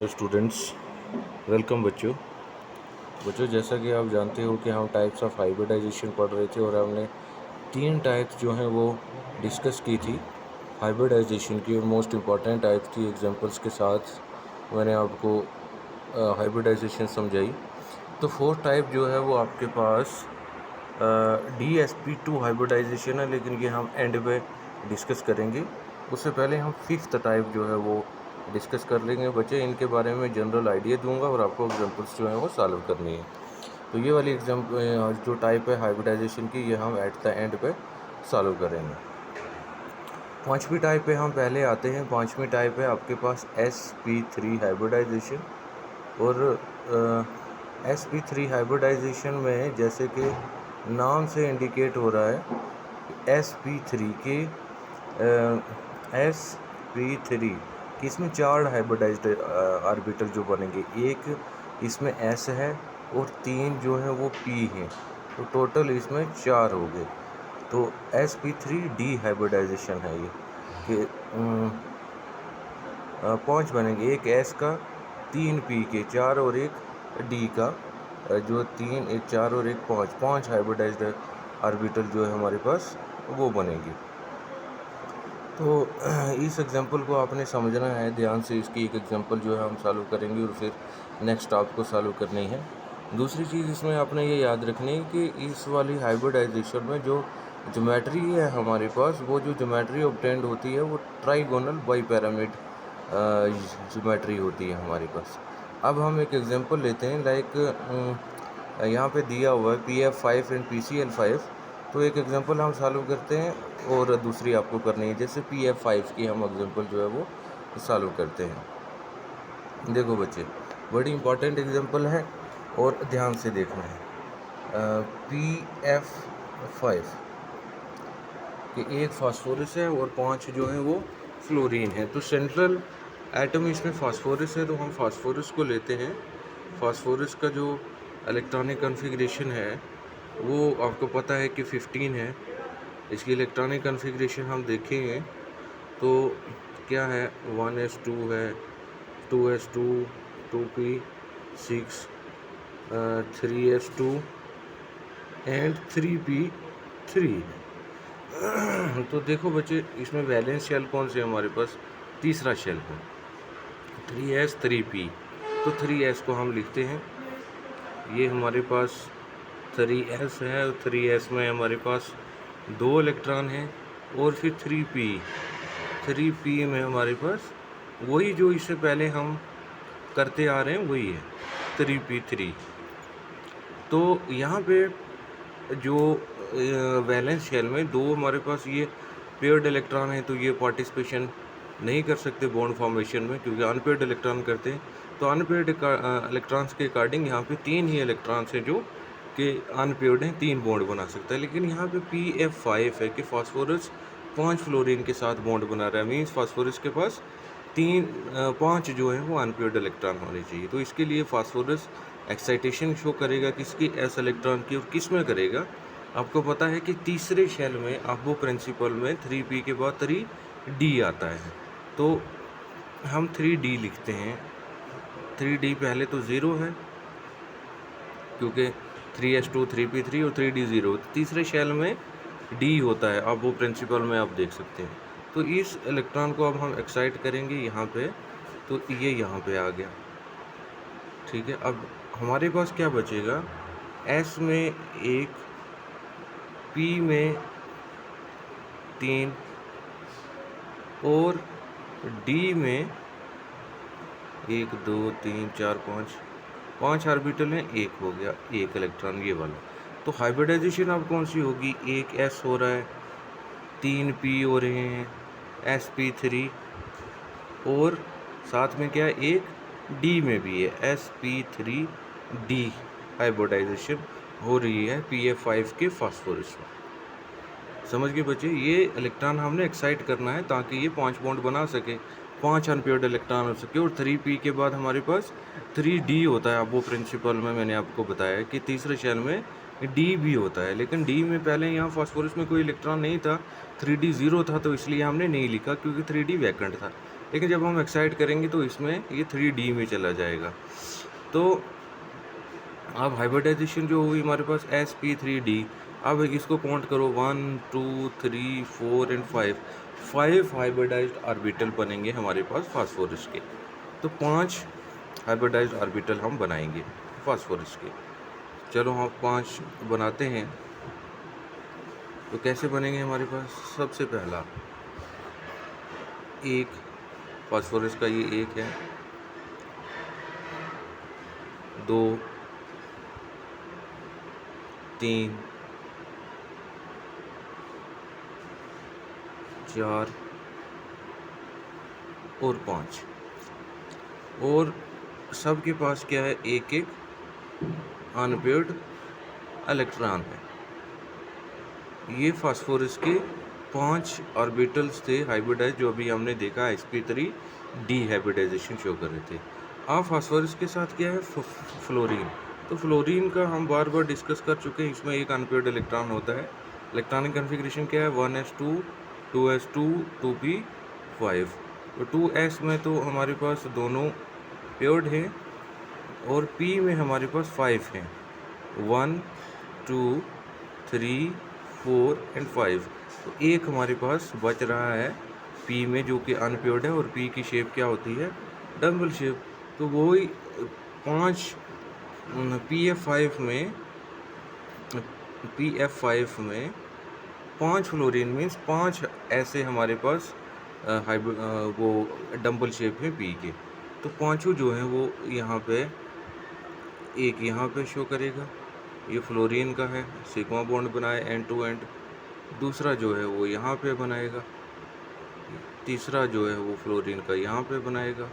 Students, welcome बच्चों। जैसा कि आप जानते हो कि हम टाइप्स ऑफ हाइब्रिडाइजेशन पढ़ रहे थे और हमने 3 टाइप्स जो हैं वो डिस्कस की थी हाइब्रिडाइजेशन की, और मोस्ट इम्पॉर्टेंट टाइप्स थी एग्जांपल्स के साथ मैंने आपको हाइब्रिडाइजेशन समझाई। तो फोर्थ टाइप जो है वो आपके पास DSP2 हाइब्रिडाइजेशन है, लेकिन ये हम एंड पे डिस्कस करेंगे। उससे पहले हम फिफ्थ टाइप जो है वो डिस्कस कर लेंगे बच्चे। इनके बारे में जनरल आइडिया दूंगा और आपको एग्जांपल्स जो है वो सॉल्व करनी है। तो ये वाली एग्जाम्पल जो टाइप है हाइब्रिडाइजेशन की, ये हम एट द एंड पे सॉल्व करेंगे। पांचवी टाइप पे हम पहले आते हैं। पांचवी टाइप है आपके पास SP3 हाइब्रिडाइजेशन। और SP3 हाइब्रिडाइजेशन में जैसे कि नाम से इंडिकेट हो रहा है SP3 के SP3 कि इसमें 4 हाइब्रिडाइज्ड आर्बिटल जो बनेंगे। एक इसमें S है और 3 जो है वो P हैं, तो टोटल इसमें 4 हो गए। तो SP3D हाइब्रिडाइजेशन है ये कि 5 बनेंगे, एक S का, 3 P के, 4 और एक D का, जो 3 एक 4 और एक 5 हाइब्रिडाइज्ड आर्बिटल जो है हमारे पास वो बनेगी। तो इस एग्जांपल को आपने समझना है ध्यान से। इसकी एक एग्जांपल जो है हम सॉल्व करेंगे और फिर नेक्स्ट आपको सॉल्व करनी है। दूसरी चीज़ इसमें आपने ये याद रखनी है कि इस वाली हाइब्रिडाइजेशन में जो ज्योमेट्री है हमारे पास, वो जो ज्योमेट्री ऑब्टेंड होती है वो ट्राइगोनल बाई पैरामिड ज्योमेट्री होती है हमारे पास। अब हम एक एग्जांपल लेते हैं, लाइक यहाँ पे दिया हुआ है PF5 एंड PCL5। तो एक एग्जांपल हम सॉल्व करते हैं और दूसरी आपको करनी है। जैसे PF5 की हम एग्जांपल जो है वो सॉल्व करते हैं। देखो बच्चे, बड़ी इंपॉर्टेंट एग्जांपल है और ध्यान से देखना है। PF5 कि एक फास्फोरस है और 5 जो है वो फ्लोरीन है। तो सेंट्रल एटम इसमें फास्फोरस है, तो हम फास्फोरस को लेते हैं। फास्फोरस का जो इलेक्ट्रॉनिक कॉन्फ़िगरेशन है वो आपको पता है कि 15 है। इसकी इलेक्ट्रॉनिक कॉन्फ़िगरेशन हम देखेंगे तो क्या है, 1s2 है, 2s2, 2p6, 3s2 and 3p3। तो देखो बच्चे, इसमें वैलेंस शेल कौन से हमारे पास, तीसरा शेल है 3s 3p। तो 3s को हम लिखते हैं, ये हमारे पास 3s है और 3s में हमारे पास 2 इलेक्ट्रॉन हैं। और फिर 3p में हमारे पास वही जो इससे पहले हम करते आ रहे हैं वही है 3p3। तो यहाँ पे जो वैलेंस शेल में 2 हमारे पास ये पेयर्ड इलेक्ट्रॉन है, तो ये पार्टिसिपेशन नहीं कर सकते बॉन्ड फॉर्मेशन में, क्योंकि अनपेयर्ड इलेक्ट्रॉन करते हैं। तो अनपेयर्ड इलेक्ट्रॉन्स के अकॉर्डिंग यहाँ पे 3 ही इलेक्ट्रॉन्स हैं जो कि अनपेयर्ड हैं, 3 बॉन्ड बना सकता है। लेकिन यहाँ पे PF5 है कि फास्फोरस 5 फ्लोरीन के साथ बॉन्ड बना रहा है, मीन्स फास्फोरस के पास 5 जो है वो अनपेयर्ड इलेक्ट्रॉन होने चाहिए। तो इसके लिए फास्फोरस एक्साइटेशन शो करेगा किसकी, S इलेक्ट्रॉन की। और किस में करेगा, आपको पता है कि तीसरे शेल में अबो प्रिंसिपल में 3p के बाद 3d आता है। तो हम 3d लिखते हैं। 3d पहले तो 0 है क्योंकि 3s2 3p3 और 3d 0। तीसरे शेल में d होता है, अब वो प्रिंसिपल में आप देख सकते हैं। तो इस इलेक्ट्रॉन को अब हम एक्साइट करेंगे यहाँ पे, तो ये यहाँ पे आ गया, ठीक है। अब हमारे पास क्या बचेगा, S में 1, P में 3 और D में 1 2 3 4 5 ऑर्बिटल हैं, 1 हो गया, 1 इलेक्ट्रॉन ये वाला। तो हाइब्रिडाइजेशन अब कौन सी होगी, एक S हो रहा है, 3 P हो रहे हैं, SP3, और साथ में क्या, एक D में भी है, SP3D हाइब्रिडाइजेशन हो रही है PF5 के फास्फोरस में। समझ गए बच्चे, ये इलेक्ट्रॉन हमने एक्साइट करना है ताकि ये 5 बॉन्ड बना सके, 5 अनपेयर्ड इलेक्ट्रॉन हो सके। और 3p के बाद हमारे पास 3d होता है। अब वो प्रिंसिपल में मैंने आपको बताया कि तीसरे शेल में d भी होता है, लेकिन d में पहले यहाँ फास्फोरस में कोई इलेक्ट्रॉन नहीं था, 3d 0 था, तो इसलिए हमने नहीं लिखा क्योंकि 3d वैकेंट था। लेकिन जब हम एक्साइट करेंगे तो इसमें ये 3D में चला जाएगा। तो अब हाइब्रिडाइजेशन जो हुई हमारे पास sp3d, अब इसको काउंट करो 1 2 3 4 एंड 5, 5 हाइब्रिडाइज्ड ऑर्बिटल बनेंगे हमारे पास फास्फोरस के। तो 5 हाइब्रिडाइज्ड ऑर्बिटल हम बनाएंगे फास्फोरस के। चलो हम 5 बनाते हैं। तो कैसे बनेंगे हमारे पास? सबसे पहला एक फास्फोरस का ये एक है, 2 3 4 और 5, और सबके पास क्या है? एक एक अनपेयर्ड इलेक्ट्रॉन है। ये फास्फोरस के 5 ऑर्बिटल्स थे हाइब्रिडाइज, जो अभी हमने देखा sp3d हाइब्रिडाइजेशन शो कर रहे थे। अब फास्फोरस के साथ क्या है? फ्लोरीन। तो फ्लोरीन का हम बार बार डिस्कस कर चुके हैं, इसमें एक अनपेयर्ड इलेक्ट्रॉन होता है। इलेक्ट्रॉनिक कन्फिग्रेशन क्या है? 1s2 2s2 2p5। तो 2s में तो हमारे पास दोनों पेयर्ड हैं, और p में हमारे पास 5 हैं, 1 2 3 4 एंड 5। तो एक हमारे पास बच रहा है p में, जो कि अनपेयर्ड है, और p की शेप क्या होती है? Double shape. तो वही 5 pf5 में 5 फ्लोरीन मीन्स 5 ऐसे हमारे पास वो डम्बल शेप में पी के। तो पांचों जो हैं वो यहाँ पे, एक यहाँ पे शो करेगा, ये फ्लोरीन का है, सिग्मा बॉन्ड बनाए एंड टू एंड। दूसरा जो है वो यहाँ पे बनाएगा, तीसरा जो है वो फ्लोरीन का यहाँ पे बनाएगा,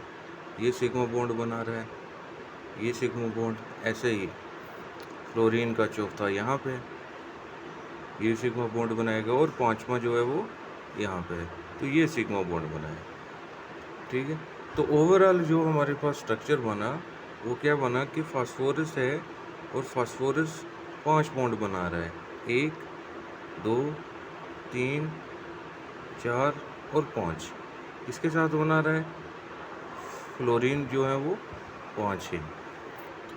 ये सिग्मा बॉन्ड बना रहा है, ये सिग्मा बॉन्ड। ऐसे ही फ्लोरीन का चौथा यहाँ पे, ये सिग्मा बॉन्ड बनाएगा, और पांचवा जो है वो यहाँ पे है, तो ये सिग्मा बॉन्ड बनाए। ठीक है। तो ओवरऑल जो हमारे पास स्ट्रक्चर बना वो क्या बना कि फास्फोरस है, और फास्फोरस 5 बॉन्ड बना रहा है, 1 2 3 4 और 5। इसके साथ बना रहा है फ्लोरीन जो है वो 5 है,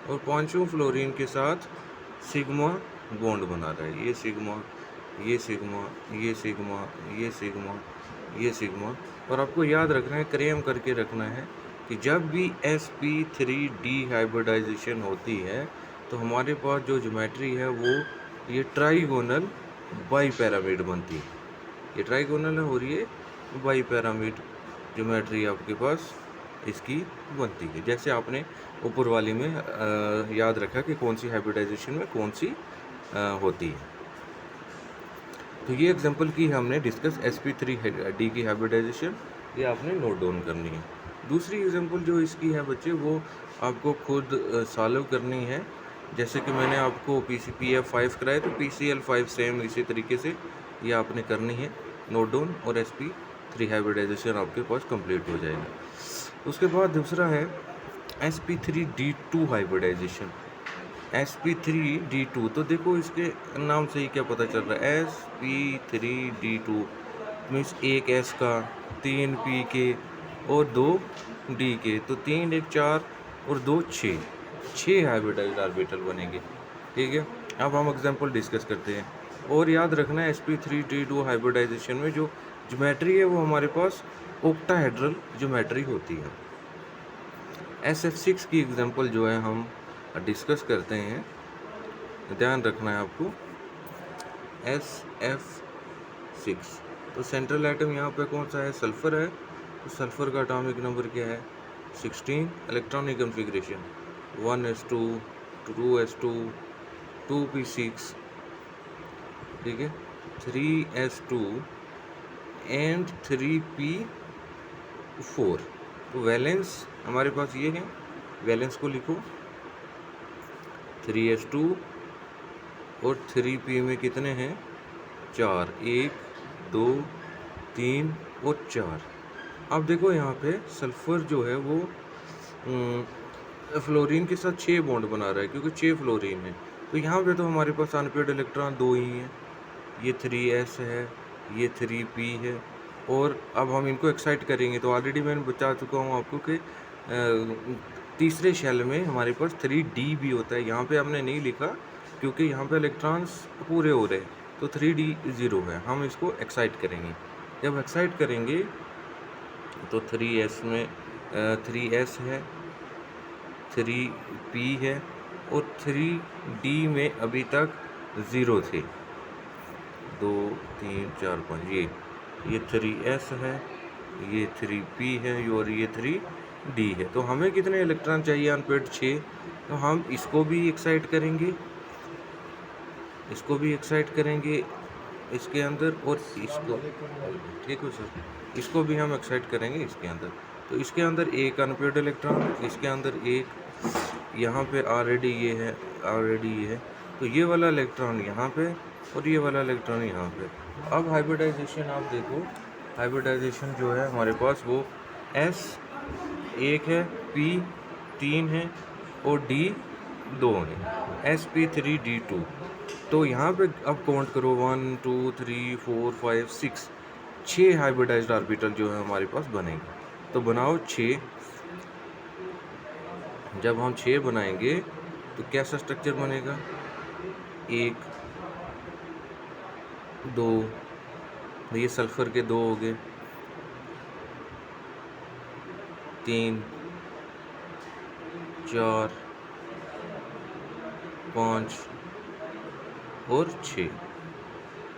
और पांचों फ्लोरीन के साथ सिग्मा बॉन्ड बना रहा है, ये सिग्मा ये सिग्मा ये सिग्मा ये सिग्मा ये सिग्मा। और आपको याद रखना है, क्रेम करके रखना है कि जब भी sp3d हाइब्रिडाइजेशन होती है तो हमारे पास जो ज्योमेट्री है वो ये ट्राइगोनल बाई पैरामिड बनती है। ये ट्राइगोनल है और ये बाई पैरामिड ज्योमेट्री आपके पास इसकी बनती है। जैसे आपने ऊपर वाली में याद रखा कि कौन सी हाइब्रिडाइजेशन में कौन सी होती है। तो ये एग्जांपल की हमने डिस्कस sp3d की हाइब्रिडाइजेशन, ये आपने नोट डाउन करनी है। दूसरी एग्जांपल जो इसकी है बच्चे, वो आपको खुद सॉल्व करनी है। जैसे कि मैंने आपको pf5 कराया, तो pcl5 सेम इसी तरीके से ये आपने करनी है नोट डाउन, और sp3 हाइब्रिडाइजेशन आपके पास कंप्लीट हो जाएगा। उसके बाद दूसरा है sp3d2 हाइब्रिडाइजेशन। sp3d2, तो देखो इसके नाम से ही क्या पता चल रहा है, sp3d2 मीन्स एक s का, 3 p के और 2 d के। तो 3 1 4 और 2 6 हाइब्रिडाइज्ड ऑर्बिटल बनेंगे। ठीक है। अब हम एग्जांपल डिस्कस करते हैं। और याद रखना है sp3d2 हाइब्रिडाइजेशन में जो ज्योमेट्री है वो हमारे पास ऑक्टाहेड्रल ज्योमेट्री होती है। SF6 की एग्जांपल जो है हम डिस्कस करते हैं, ध्यान रखना है आपको। SF6, तो सेंट्रल एटम यहाँ पे कौन सा है? सल्फर है। तो सल्फर का एटॉमिक नंबर क्या है? 16। Electronic configuration 1s2 2s2 2p6, ठीक है, 3s2 एंड 3p4। तो वैलेंस हमारे पास ये है, वैलेंस को लिखो 3s2 और 3p में कितने हैं? 4, 1 2 3 और 4। अब देखो यहाँ पे सल्फर जो है वो फ्लोरीन के साथ 6 बॉन्ड बना रहा है, क्योंकि 6 फ्लोरीन है। तो यहाँ पे तो हमारे पास अनपेयर्ड इलेक्ट्रॉन 2 ही हैं, ये 3s है, ये 3p है, और अब हम इनको एक्साइट करेंगे। तो ऑलरेडी मैंने बता चुका हूँ आपको कि तीसरे शेल में हमारे पास 3D भी होता है। यहाँ पे हमने नहीं लिखा क्योंकि यहाँ पे इलेक्ट्रॉन्स पूरे हो रहे हैं, तो 3D 0 है। हम इसको एक्साइट करेंगे। जब एक्साइट करेंगे तो 3s में 3s है, 3p है और 3d में अभी तक 0 थे। 2 3 4 5 ये 3s है, ये 3p है और ये 3d है। तो हमें कितने इलेक्ट्रॉन चाहिए अनपेयर्ड 6। तो हम इसको भी एक्साइट करेंगे, इसको भी एक्साइट करेंगे इसके अंदर, और इसको, ठीक है सर, इसको भी हम एक्साइट करेंगे इसके अंदर। तो इसके अंदर एक अनपेयर्ड इलेक्ट्रॉन, इसके अंदर एक, यहाँ पे ऑलरेडी ये है, ऑलरेडी ये है। तो ये वाला इलेक्ट्रॉन यहाँ पे और ये वाला इलेक्ट्रॉन यहाँ पे। अब हाइब्रिडाइजेशन आप देखो, हाइब्रिडाइजेशन जो है हमारे पास वो S 1 है, P 3 है और D 2 है, sp3d2। तो यहाँ पे अब काउंट करो 1 2 3 4 5 6, 6 हाइब्रिडाइज्ड ऑर्बिटल जो है हमारे पास बनेंगे। तो बनाओ 6। जब हम 6 बनाएंगे तो कैसा स्ट्रक्चर बनेगा? 1 2, ये सल्फर के 2 हो गए, 3 4 5 और 6।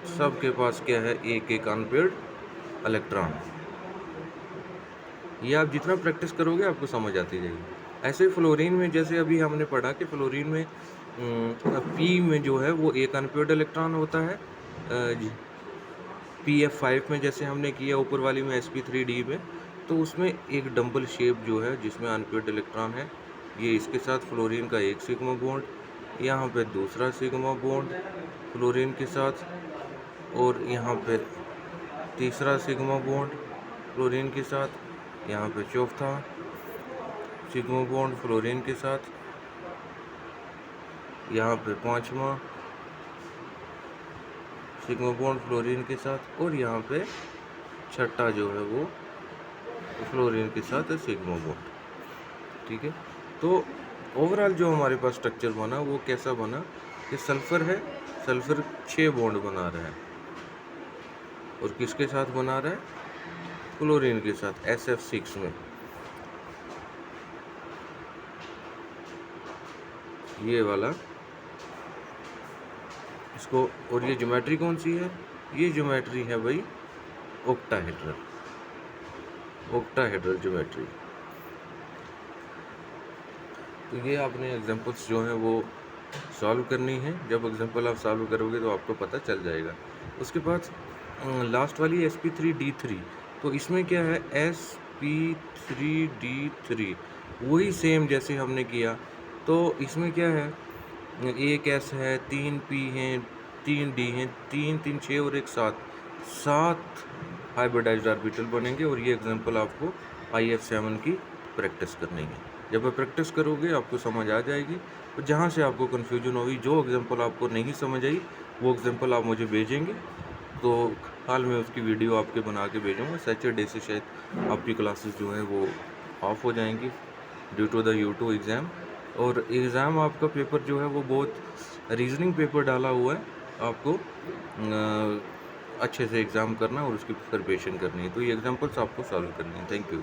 सबके पास क्या है? एक एक अनपेयर्ड इलेक्ट्रॉन। ये आप जितना प्रैक्टिस करोगे आपको समझ आती जाएगी। ऐसे फ्लोरीन में जैसे अभी हमने पढ़ा कि फ्लोरीन में P में जो है वो एक अनपेयर्ड इलेक्ट्रॉन होता है। PF5 में जैसे हमने किया ऊपर वाली में sp3d में, तो उसमें एक डंबल शेप जो है जिसमें अनपेयर्ड इलेक्ट्रॉन है, ये इसके साथ फ्लोरीन का एक सिग्मा बॉन्ड, यहाँ पे दूसरा सिग्मा बॉन्ड फ्लोरीन के साथ, और यहाँ पे तीसरा सिग्मा बॉन्ड फ्लोरीन के साथ, यहाँ पे चौथा सिग्मा बॉन्ड फ्लोरीन के साथ, यहाँ पे पांचवा सिग्मा बॉन्ड फ्लोरीन के साथ, और यहाँ पे छठा जो है वो फ्लोरीन के साथ है सिग्मा बॉन्ड। ठीक है, तो ओवरऑल जो हमारे पास स्ट्रक्चर बना वो कैसा बना कि सल्फर है, सल्फर 6 बॉन्ड बना रहा है, और किसके साथ बना रहा है? क्लोरीन के साथ SF6 में। ये वाला इसको, और ये ज्योमेट्री कौन सी है? ये ज्योमेट्री है भाई ऑक्टाहेड्रल, ऑक्टाहेड्रल ज्योमेट्री। तो ये आपने एग्जांपल्स जो हैं वो सॉल्व करनी है। जब एग्जांपल आप सॉल्व करोगे तो आपको पता चल जाएगा। उसके बाद लास्ट वाली sp3d3, तो इसमें क्या है? sp3d3 वही सेम जैसे हमने किया। तो इसमें क्या है? एक S है, 3 P हैं, 3 D हैं, 3 3 6 और एक 7 हाइब्रिडाइज्ड ऑर्बिटल बनेंगे। और ये एग्जांपल आपको IF7 की प्रैक्टिस करनी है। जब आप प्रैक्टिस करोगे आपको समझ आ जाएगी। तो जहाँ से आपको कन्फ्यूजन होगी, जो एग्जांपल आपको नहीं समझ आई, वो एग्जांपल आप मुझे भेजेंगे, तो हाल में उसकी वीडियो आपके बना के भेजूँगा। सैटरडे से शायद आपकी क्लासेस जो है वो ऑफ हो जाएंगी due to the U2 exam. और एग्ज़ाम आपका पेपर जो है वो बहुत रीजनिंग पेपर डाला हुआ है। आपको अच्छे से एग्ज़ाम करना और उसकी प्रिपरेशन करनी है। तो ये एग्जांपल्स आपको सॉल्व करनी है। Thank you.